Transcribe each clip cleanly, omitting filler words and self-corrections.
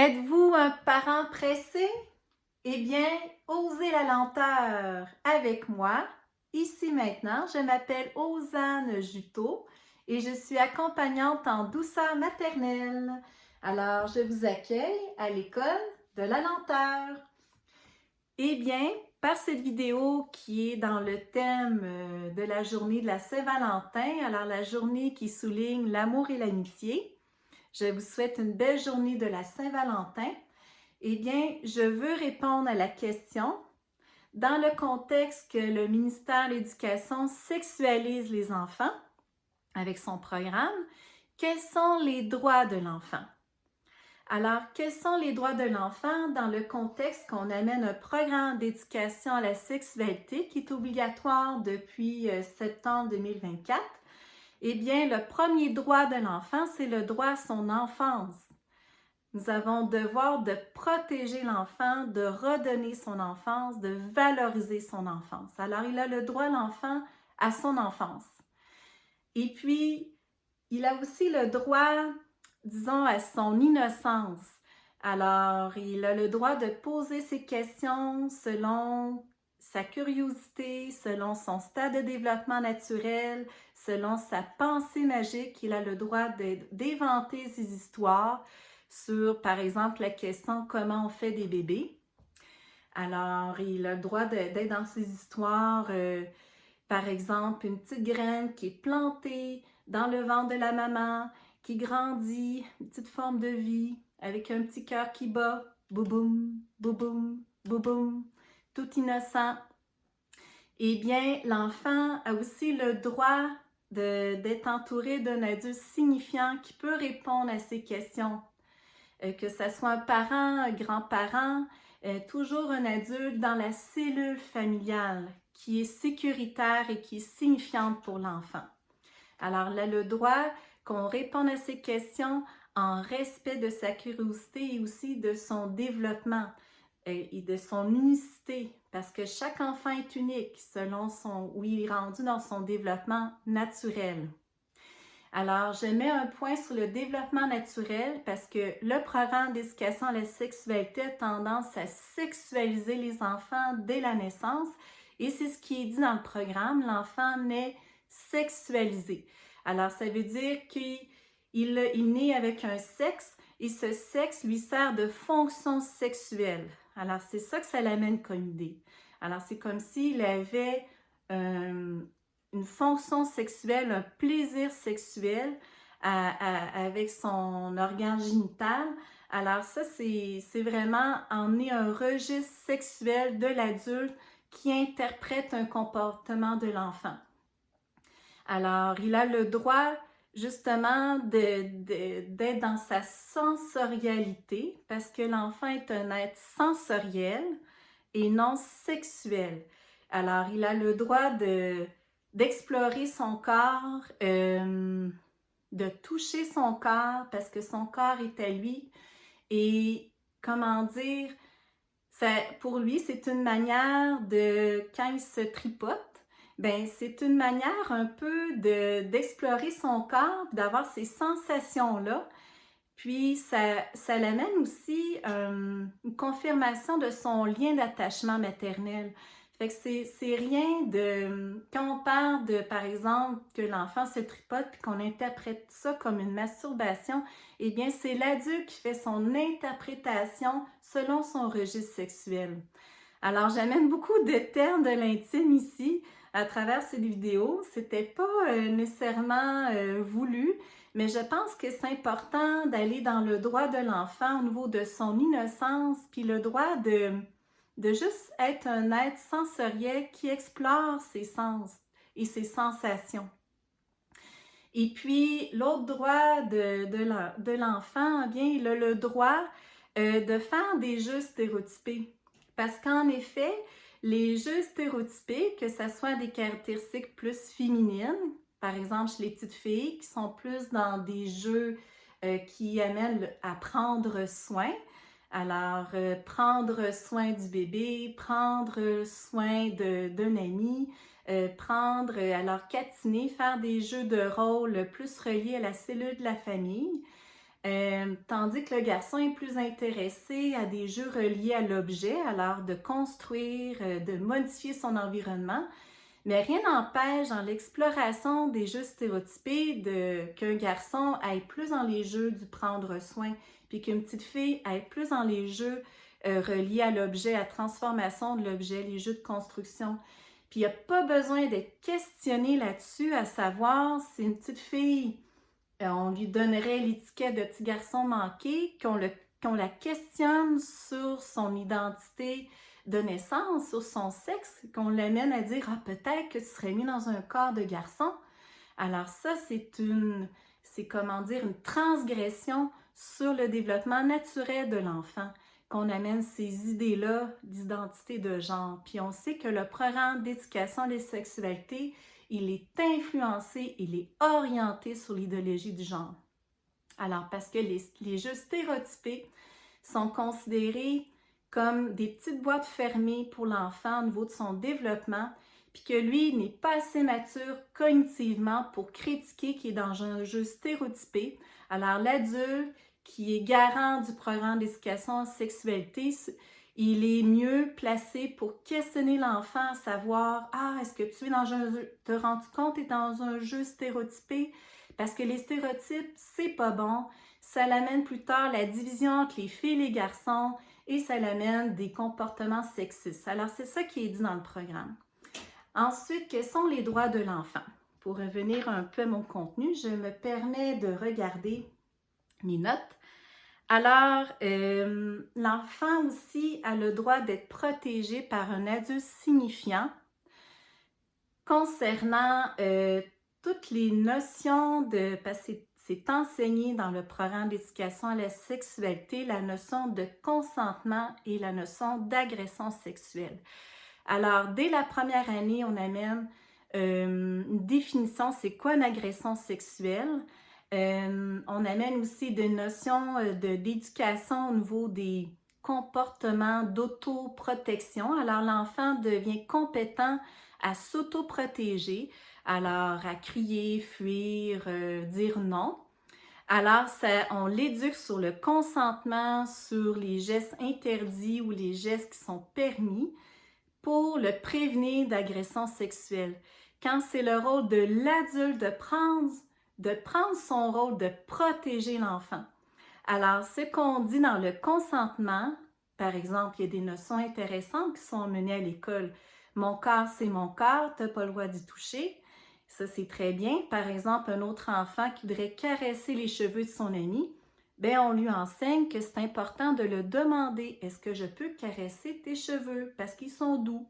Êtes-vous un parent pressé? Eh bien, osez la lenteur avec moi. Ici maintenant, je m'appelle Osanne Juteau et je suis accompagnante en douceur maternelle. Alors, je vous accueille à l'école de la lenteur. Eh bien, par cette vidéo qui est dans le thème de la journée de la Saint-Valentin, alors la journée qui souligne l'amour et l'amitié, je vous souhaite une belle journée de la Saint-Valentin. Eh bien, je veux répondre à la question, dans le contexte que le ministère de l'Éducation sexualise les enfants avec son programme, quels sont les droits de l'enfant? Alors, quels sont les droits de l'enfant dans le contexte qu'on amène un programme d'éducation à la sexualité qui est obligatoire depuis septembre 2024? Eh bien, le premier droit de l'enfant, c'est le droit à son enfance. Nous avons le devoir de protéger l'enfant, de redonner son enfance, de valoriser son enfance. Alors, il a le droit, l'enfant, à son enfance. Et puis, il a aussi le droit, disons, à son innocence. Alors, il a le droit de poser ses questions selon sa curiosité, selon son stade de développement naturel, selon sa pensée magique. Il a le droit d'éventer ses histoires sur, par exemple, la question comment on fait des bébés. Alors, il a le droit d'être dans ses histoires, par exemple, une petite graine qui est plantée dans le ventre de la maman, qui grandit, une petite forme de vie, avec un petit cœur qui bat, bouboum, bouboum, bouboum, tout innocent. Eh bien, l'enfant a aussi le droit d'être entouré d'un adulte signifiant qui peut répondre à ces questions. Que ce soit un parent, un grand-parent, toujours un adulte dans la cellule familiale qui est sécuritaire et qui est signifiante pour l'enfant. Alors, il a le droit qu'on réponde à ces questions en respect de sa curiosité et aussi de son développement et de son unicité, parce que chaque enfant est unique selon où il est rendu dans son développement naturel. Alors, je mets un point sur le développement naturel parce que le programme d'éducation à la sexualité a tendance à sexualiser les enfants dès la naissance et c'est ce qui est dit dans le programme, l'enfant naît sexualisé. Alors, ça veut dire qu'il naît avec un sexe et ce sexe lui sert de fonction sexuelle. Alors, c'est ça que ça l'amène comme idée. Alors, c'est comme s'il avait une fonction sexuelle, un plaisir sexuel avec son organe génital. Alors ça, c'est vraiment emmener un registre sexuel de l'adulte qui interprète un comportement de l'enfant. Alors, il a le droit justement d'être dans sa sensorialité parce que l'enfant est un être sensoriel et non sexuel. Alors, il a le droit d'explorer son corps, de toucher son corps parce que son corps est à lui. Et comment dire, pour lui, c'est une manière quand il se tripote, ben c'est une manière un peu d'explorer son corps, d'avoir ces sensations-là. Puis, ça l'amène aussi une confirmation de son lien d'attachement maternel. Fait que c'est rien de... Quand on parle de, par exemple, que l'enfant se tripote puis qu'on interprète ça comme une masturbation, eh bien, c'est l'adulte qui fait son interprétation selon son registre sexuel. Alors, j'amène beaucoup de termes de l'intime ici à travers cette vidéo. C'était pas nécessairement voulu, mais je pense que c'est important d'aller dans le droit de l'enfant au niveau de son innocence, puis le droit de juste être un être sensoriel qui explore ses sens et ses sensations. Et puis, l'autre droit de l'enfant, bien, il a le droit de faire des jeux stéréotypés. Parce qu'en effet, les jeux stéréotypés, que ce soit des caractéristiques plus féminines, par exemple chez les petites filles qui sont plus dans des jeux qui amènent à prendre soin. Alors, prendre soin du bébé, prendre soin d'un ami, alors catiner, faire des jeux de rôle plus reliés à la cellule de la famille. Tandis que le garçon est plus intéressé à des jeux reliés à l'objet, alors de construire, de modifier son environnement. Mais rien n'empêche dans l'exploration des jeux stéréotypés qu'un garçon aille plus dans les jeux du prendre soin, puis qu'une petite fille aille plus dans les jeux reliés à l'objet, à transformation de l'objet, les jeux de construction. Puis il n'y a pas besoin d'être questionné là-dessus, à savoir si une petite fille, on lui donnerait l'étiquette de petit garçon manqué, qu'on la questionne sur son identité de naissance, sur son sexe, qu'on l'amène à dire « Ah, peut-être que tu serais mis dans un corps de garçon. » Alors ça, c'est comment dire, une transgression sur le développement naturel de l'enfant, qu'on amène ces idées-là d'identité de genre. Puis on sait que le programme d'éducation à la sexualité, il est influencé, il est orienté sur l'idéologie du genre. Alors, parce que les jeux stéréotypés sont considérés comme des petites boîtes fermées pour l'enfant au niveau de son développement, puis que lui n'est pas assez mature cognitivement pour critiquer qu'il est dans un jeu stéréotypé. Alors, l'adulte qui est garant du programme d'éducation en sexualité, il est mieux placé pour questionner l'enfant, savoir « Ah, est-ce que tu es dans un jeu, te rends compte que tu es dans un jeu stéréotypé? » Parce que les stéréotypes, c'est pas bon. Ça l'amène plus tard la division entre les filles et les garçons et ça l'amène des comportements sexistes. Alors, c'est ça qui est dit dans le programme. Ensuite, quels sont les droits de l'enfant? Pour revenir un peu à mon contenu, je me permets de regarder mes notes. Alors, l'enfant aussi a le droit d'être protégé par un adulte signifiant concernant toutes les notions de... Parce que c'est enseigné dans le programme d'éducation à la sexualité, la notion de consentement et la notion d'agression sexuelle. Alors, dès la première année, on amène une définition, c'est quoi une agression sexuelle? On amène aussi des notions d'éducation au niveau des comportements d'autoprotection. Alors, l'enfant devient compétent à s'autoprotéger, alors à crier, fuir, dire non. Alors, on l'éduque sur le consentement, sur les gestes interdits ou les gestes qui sont permis pour le prévenir d'agression sexuelle. Quand c'est le rôle de l'adulte de prendre son rôle de protéger l'enfant. Alors, ce qu'on dit dans le consentement, par exemple, il y a des notions intéressantes qui sont menées à l'école. Mon corps, c'est mon corps, tu n'as pas le droit d'y toucher. Ça, c'est très bien. Par exemple, un autre enfant qui voudrait caresser les cheveux de son ami, bien, on lui enseigne que c'est important de le demander. Est-ce que je peux caresser tes cheveux? Parce qu'ils sont doux.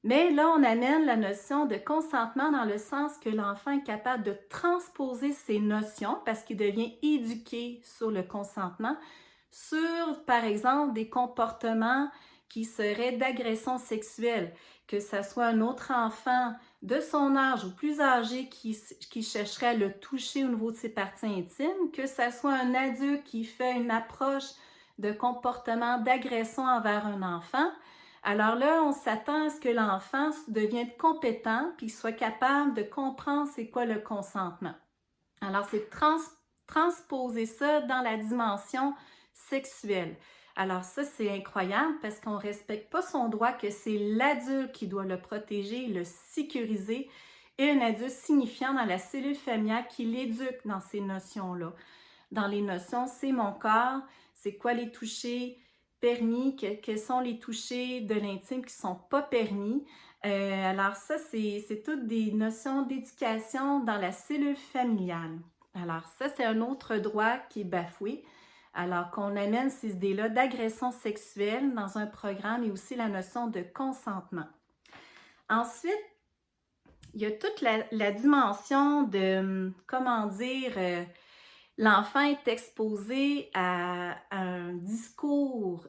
Mais là, on amène la notion de consentement dans le sens que l'enfant est capable de transposer ces notions parce qu'il devient éduqué sur le consentement, sur, par exemple, des comportements qui seraient d'agression sexuelle, que ce soit un autre enfant de son âge ou plus âgé qui chercherait à le toucher au niveau de ses parties intimes, que ce soit un adulte qui fait une approche de comportement d'agression envers un enfant. Alors là, on s'attend à ce que l'enfant devienne compétent puis soit capable de comprendre c'est quoi le consentement. Alors, c'est transposer ça dans la dimension sexuelle. Alors ça, c'est incroyable parce qu'on ne respecte pas son droit, que c'est l'adulte qui doit le protéger, le sécuriser, et un adulte signifiant dans la cellule familiale qui l'éduque dans ces notions-là. Dans les notions, c'est mon corps, c'est quoi les touchés permis, quels sont les touchés de l'intime qui ne sont pas permis. Alors ça, c'est toutes des notions d'éducation dans la cellule familiale. Alors ça, c'est un autre droit qui est bafoué. Alors qu'on amène ces idées-là d'agression sexuelle dans un programme et aussi la notion de consentement. Ensuite, il y a toute la dimension de, comment dire, l'enfant est exposé à un discours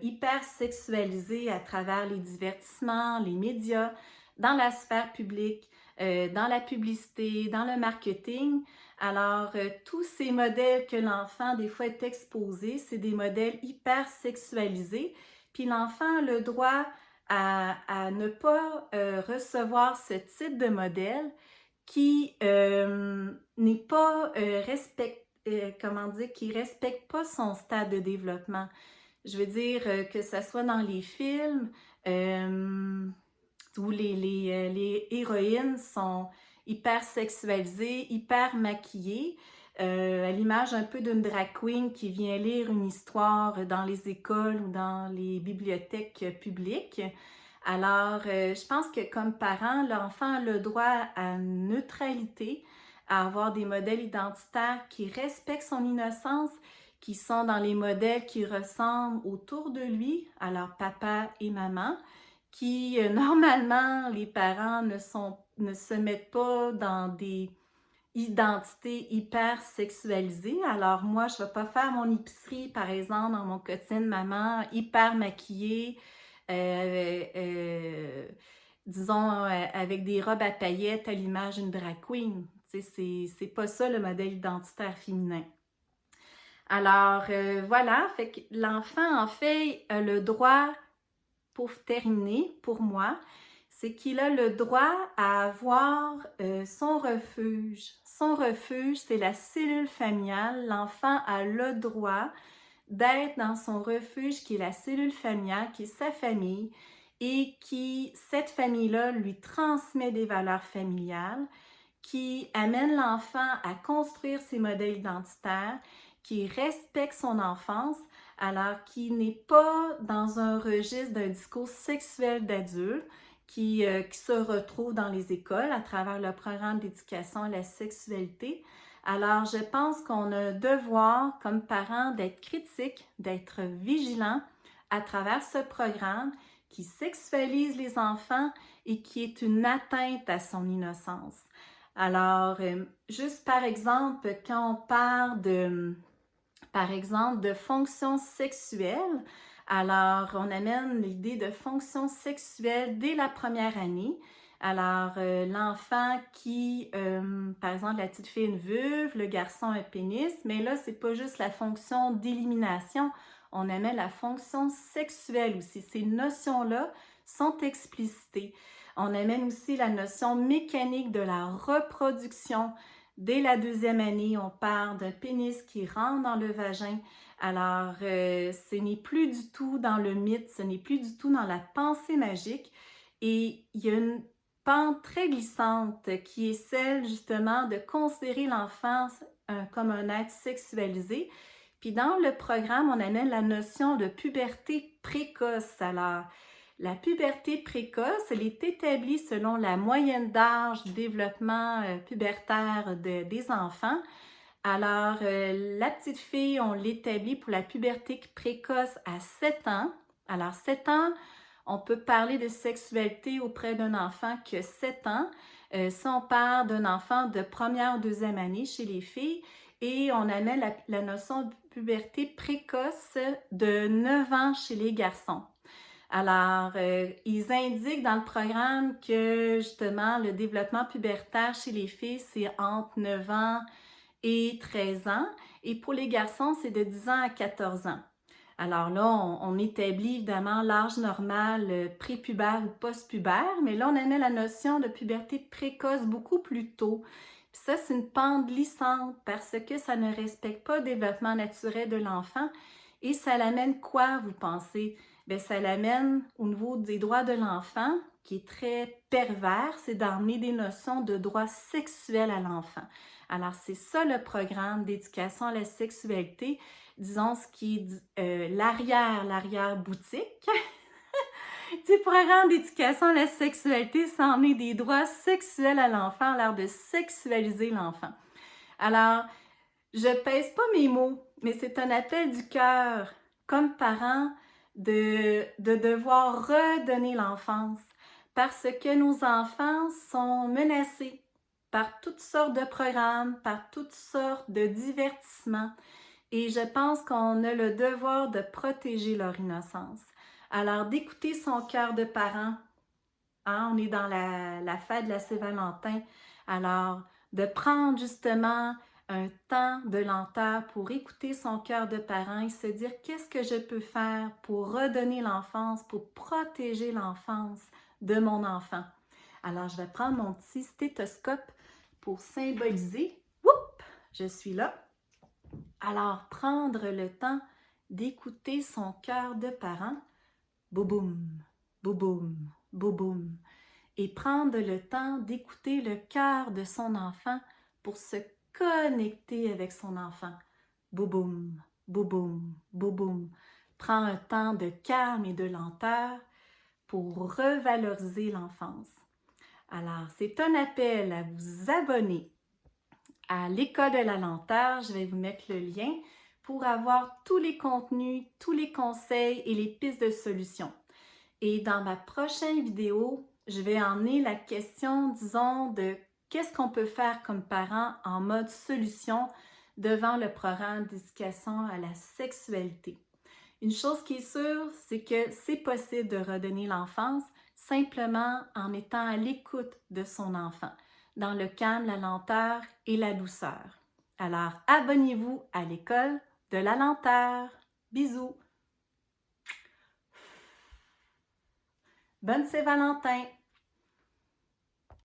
hyper sexualisé à travers les divertissements, les médias, dans la sphère publique, dans la publicité, dans le marketing. Alors, tous ces modèles que l'enfant, des fois, est exposé, c'est des modèles hyper sexualisés. Puis l'enfant a le droit à ne pas recevoir ce type de modèle qui n'est pas comment dire, qui respecte pas son stade de développement. Je veux dire que ce soit dans les films où les héroïnes sont hyper sexualisées, hyper maquillées, à l'image un peu d'une drag queen qui vient lire une histoire dans les écoles ou dans les bibliothèques publiques. Alors, je pense que comme parent, l'enfant a le droit à une neutralité, à avoir des modèles identitaires qui respectent son innocence, qui sont dans les modèles qui ressemblent autour de lui, alors papa et maman, qui normalement, les parents ne se mettent pas dans des identités hyper sexualisées. Alors moi, je ne vais pas faire mon épicerie, par exemple, dans mon quotidien de maman, hyper maquillée, euh, euh, disons, avec des robes à paillettes à l'image d'une drag queen. Tu sais, c'est pas ça le modèle identitaire féminin. Alors, voilà, fait que l'enfant, en fait, a le droit, pour terminer, pour moi, c'est qu'il a le droit à avoir son refuge. Son refuge, c'est la cellule familiale. L'enfant a le droit d'être dans son refuge qui est la cellule familiale, qui est sa famille, et qui, cette famille-là, lui transmet des valeurs familiales, qui amène l'enfant à construire ses modèles identitaires, qui respecte son enfance, alors qui n'est pas dans un registre d'un discours sexuel d'adulte, qui se retrouve dans les écoles à travers le programme d'éducation à la sexualité. Alors, je pense qu'on a un devoir, comme parents, d'être critique, d'être vigilant à travers ce programme qui sexualise les enfants et qui est une atteinte à son innocence. Alors, juste par exemple, quand on parle par exemple, de fonction sexuelle, alors on amène l'idée de fonction sexuelle dès la première année. Alors, l'enfant qui, par exemple, la petite fille a une vulve, le garçon un pénis, mais là, c'est pas juste la fonction d'élimination, on amène la fonction sexuelle aussi. Ces notions-là sont explicitées. On amène aussi la notion mécanique de la reproduction. Dès la deuxième année, on parle d'un pénis qui rentre dans le vagin. Alors, ce n'est plus du tout dans le mythe, ce n'est plus du tout dans la pensée magique. Et il y a une pente très glissante qui est celle justement de considérer l'enfant comme un être sexualisé. Puis dans le programme, on amène la notion de puberté précoce. Alors, la puberté précoce, elle est établie selon la moyenne d'âge du développement pubertaire des enfants. Alors, la petite fille, on l'établit pour la puberté précoce à 7 ans. Alors, 7 ans, on peut parler de sexualité auprès d'un enfant qui a 7 ans. Si on parle d'un enfant de première ou deuxième année chez les filles, et on amène la notion de puberté précoce de 9 ans chez les garçons. Alors, ils indiquent dans le programme que justement le développement pubertaire chez les filles, c'est entre 9 ans et 13 ans. Et pour les garçons, c'est de 10 ans à 14 ans. Alors là, on établit évidemment l'âge normal prépubère ou postpubère, mais là, on amène la notion de puberté précoce beaucoup plus tôt. Puis ça, c'est une pente glissante parce que ça ne respecte pas le développement naturel de l'enfant. Et ça l'amène quoi, vous pensez? Bien, ça l'amène au niveau des droits de l'enfant, qui est très pervers, c'est d'emmener des notions de droits sexuels à l'enfant. Alors, c'est ça le programme d'éducation à la sexualité, disons ce qui est l'arrière-boutique du programme d'éducation à la sexualité, c'est emmener des droits sexuels à l'enfant, à l'air de sexualiser l'enfant. Alors, je pèse pas mes mots, mais c'est un appel du cœur, comme parent, de devoir redonner l'enfance parce que nos enfants sont menacés par toutes sortes de programmes, par toutes sortes de divertissements. Et je pense qu'on a le devoir de protéger leur innocence. Alors, d'écouter son cœur de parent. Hein, on est dans la fête de la Saint-Valentin. Alors, de prendre justement un temps de lenteur pour écouter son cœur de parent et se dire qu'est-ce que je peux faire pour redonner l'enfance, pour protéger l'enfance de mon enfant. Alors, je vais prendre mon petit stéthoscope pour symboliser. Oups, je suis là. Alors, prendre le temps d'écouter son cœur de parent, boum, boum, boum, et prendre le temps d'écouter le cœur de son enfant pour se connecter avec son enfant. Boum, boum, boum. Prends un temps de calme et de lenteur pour revaloriser l'enfance. Alors, c'est un appel à vous abonner à l'École de la lenteur. Je vais vous mettre le lien pour avoir tous les contenus, tous les conseils et les pistes de solutions. Et dans ma prochaine vidéo, je vais emmener la question, disons, de qu'est-ce qu'on peut faire comme parent en mode solution devant le programme d'éducation à la sexualité. Une chose qui est sûre, c'est que c'est possible de redonner l'enfance simplement en étant à l'écoute de son enfant, dans le calme, la lenteur et la douceur. Alors, abonnez-vous à l'École de la lenteur. Bisous! Bonne Saint-Valentin!